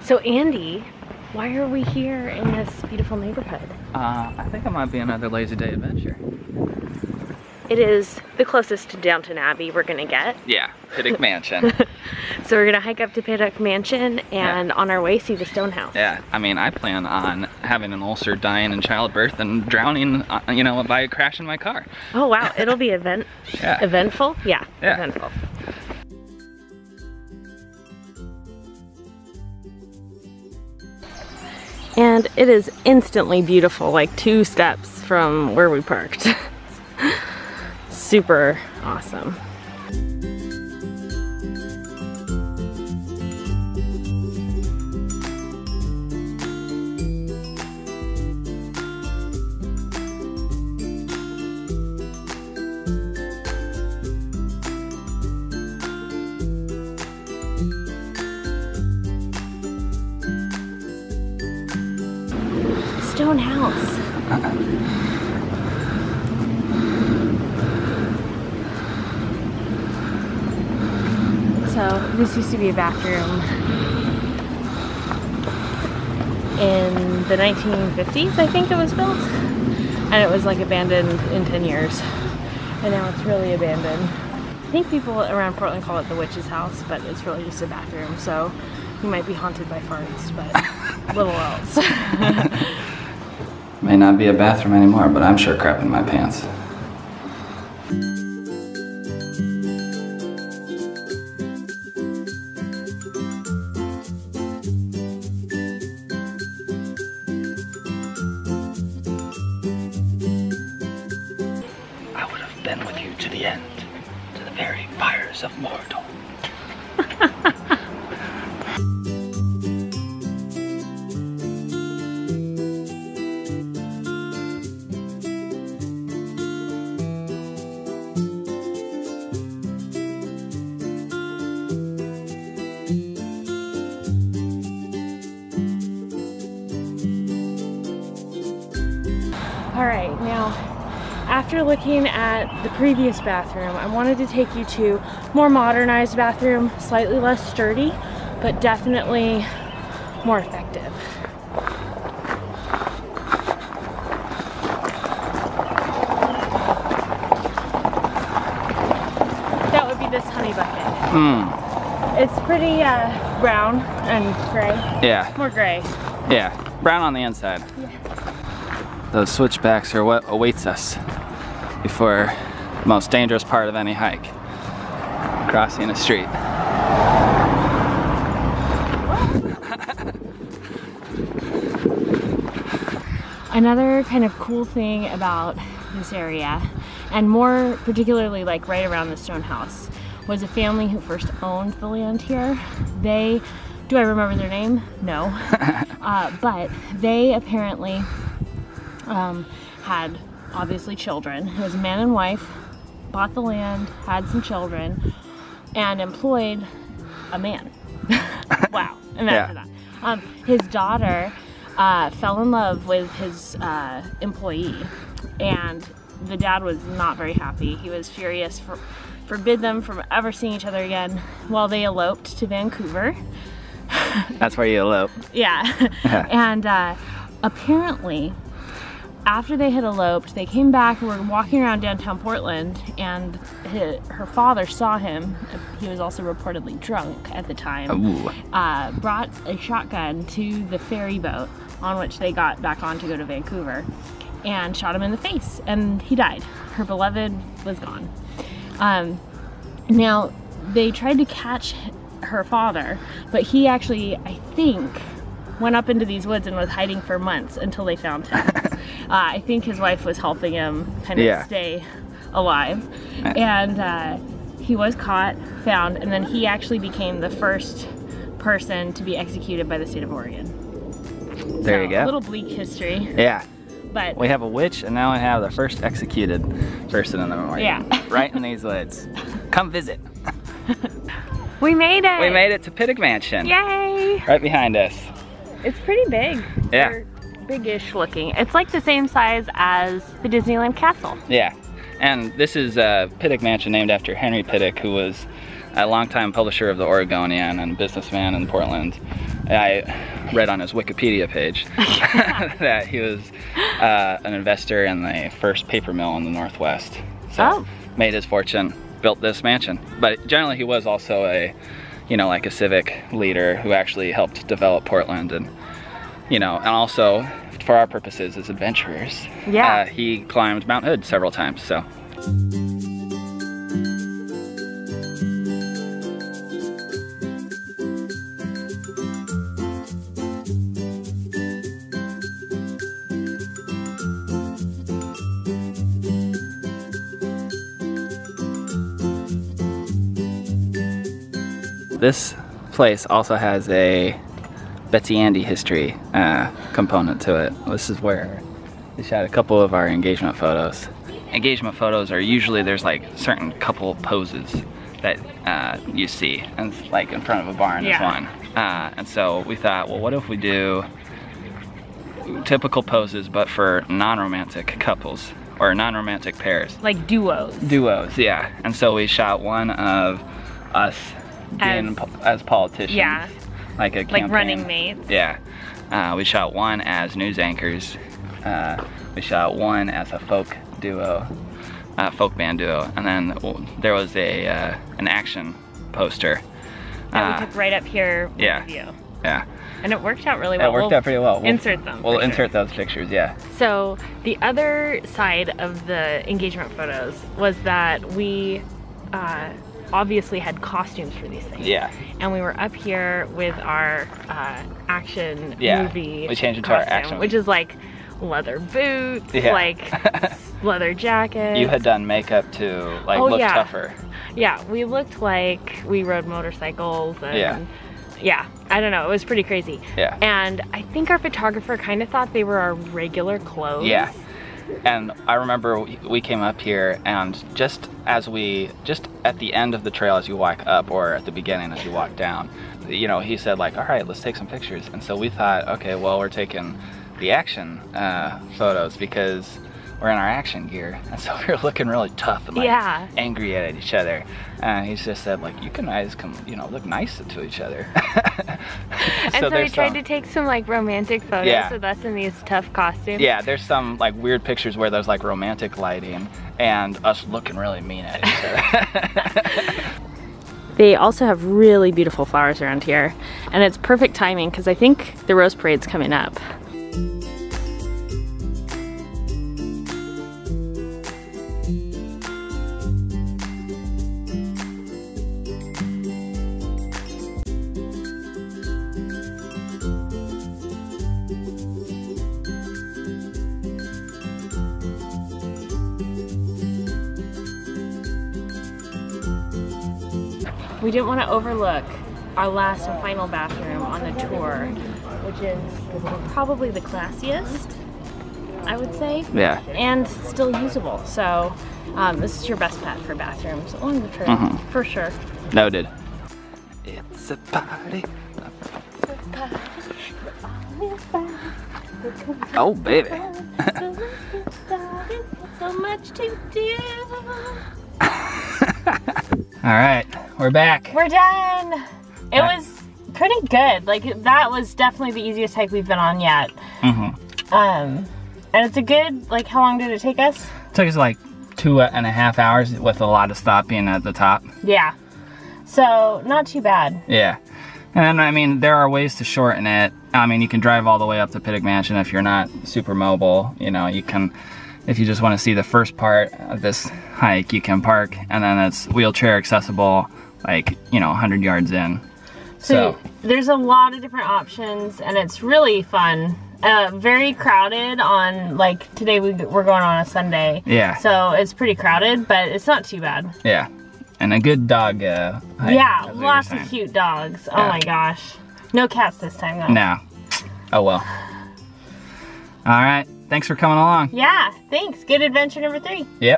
So Andy, why are we here in this beautiful neighborhood? I think it might be another lazy day adventure. It is the closest to Downton Abbey we're gonna get. Yeah, Pittock Mansion. So we're gonna hike up to Pittock Mansion and on our way see the stone house. Yeah, I mean, I plan on having an ulcer, dying in childbirth, and drowning, you know, by crashing my car. Oh wow, it'll be eventful? Yeah, eventful. And it is instantly beautiful, like 2 steps from where we parked. Super awesome. Stone house. So this used to be a bathroom in the 1950s, I think it was built. And it was like abandoned in 10 years. And now it's really abandoned. I think people around Portland call it the witch's house, but it's really just a bathroom. So you might be haunted by farts, but little else. May not be a bathroom anymore, but I'm sure crapping my pants. I would have been with you to the end, to the very fires of Mordor. Alright, now after looking at the previous bathroom, I wanted to take you to more modernized bathroom, slightly less sturdy, but definitely more effective. That would be this honey bucket. It's pretty brown and gray. Yeah. More gray. Yeah, brown on the inside. Yeah. Those switchbacks are what awaits us before the most dangerous part of any hike, crossing a street. Another kind of cool thing about this area, and more particularly like right around the stone house, was a family who first owned the land here. Do I remember their name? No. But they apparently had obviously children. It was a man and wife, bought the land, had some children, and employed a man. Wow, imagine that. His daughter fell in love with his employee, and the dad was not very happy. He was furious, forbid them from ever seeing each other again. Well, they eloped to Vancouver. That's where you elope. Yeah. And apparently, after they had eloped, they came back and were walking around downtown Portland, and her father saw him. He was also reportedly drunk at the time. Brought a shotgun to the ferry boat on which they got back on to go to Vancouver, and shot him in the face, and he died. Her beloved was gone. Now, they tried to catch her father, but he actually, I think, went up into these woods and was hiding for months until they found him. I think his wife was helping him kind of stay alive. And he was caught, found, and then he actually became the first person to be executed by the state of Oregon. There you go. A little bleak history. Yeah. But we have a witch, and now we have the first executed person in the Oregon. Yeah. Right in these woods. Come visit. We made it! We made it to Pittock Mansion. Yay! Right behind us. It's pretty big. Yeah. Big-ish looking. It's like the same size as the Disneyland Castle. Yeah. And this is Pittock Mansion, named after Henry Pittock, who was a longtime publisher of the Oregonian and businessman in Portland. I read on his Wikipedia page that he was an investor in the first paper mill in the Northwest. So made his fortune, built this mansion. But generally he was also a, you know, like a civic leader who actually helped develop Portland, and, you know, and also for our purposes as adventurers, he climbed Mount Hood several times, so. This place also has a Betsy Andy history component to it. This is where we shot a couple of our engagement photos. Engagement photos are usually, there's like certain couple poses that you see, and like in front of a barn is one. And so we thought, well, what if we do typical poses but for non-romantic couples or non-romantic pairs? Like duos. Duos, yeah. And so we shot one of us as politicians. Yeah. Like a campaign. Like running mates. Yeah. We shot one as news anchors. We shot one as a folk duo, folk band duo, and then there was an action poster that we took right up here with you. Yeah. And it worked out really well. It worked out pretty well. We'll insert them. We'll insert those pictures, yeah. So the other side of the engagement photos was that we obviously had costumes for these things. Yeah. And we were up here with our action movie. We changed it to our action, which is like leather boots, like leather jackets. You had done makeup to like look tougher. Yeah, we looked like we rode motorcycles and I don't know, it was pretty crazy. Yeah. And I think our photographer kind of thought they were our regular clothes. Yeah. And I remember we came up here, and just at the end of the trail as you walk up, or at the beginning as you walk down, you know, he said like, all right, let's take some pictures. And so we thought, okay, well, we're taking the action photos because we're in our action gear. And so we were looking really tough and like angry at each other. And he just said like, you guys can, you know, look nice to each other. And so we tried to take some like romantic photos with us in these tough costumes. Yeah, there's some like weird pictures where there's like romantic lighting and us looking really mean at each other. They also have really beautiful flowers around here, and it's perfect timing because I think the Rose Parade's coming up. We didn't want to overlook our last and final bathroom on the tour, which is probably the classiest, I would say. Yeah. And still usable. So this is your best bet for bathrooms along the trail, for sure. Noted. It's a party. Oh, baby. So much to do. All right, we're back. We're done. It was pretty good. Like, that was definitely the easiest hike we've been on yet. And it's a good, like, how long did it take us? It took us like 2.5 hours with a lot of stopping at the top. Yeah. So, not too bad. Yeah. And I mean, there are ways to shorten it. I mean, you can drive all the way up to Pittock Mansion if you're not super mobile. You know, you can, if you just want to see the first part of this hike, you can park, and then it's wheelchair accessible, like, you know, 100 yards in. So there's a lot of different options, and it's really fun. Very crowded on, like, today we're going on a Sunday. Yeah. So it's pretty crowded, but it's not too bad. Yeah. And a good dog hike. Yeah, lots of cute dogs. Yeah. Oh my gosh. No cats this time though. No. Oh well. All right. Thanks for coming along. Yeah, thanks. Good adventure number 3. Yep.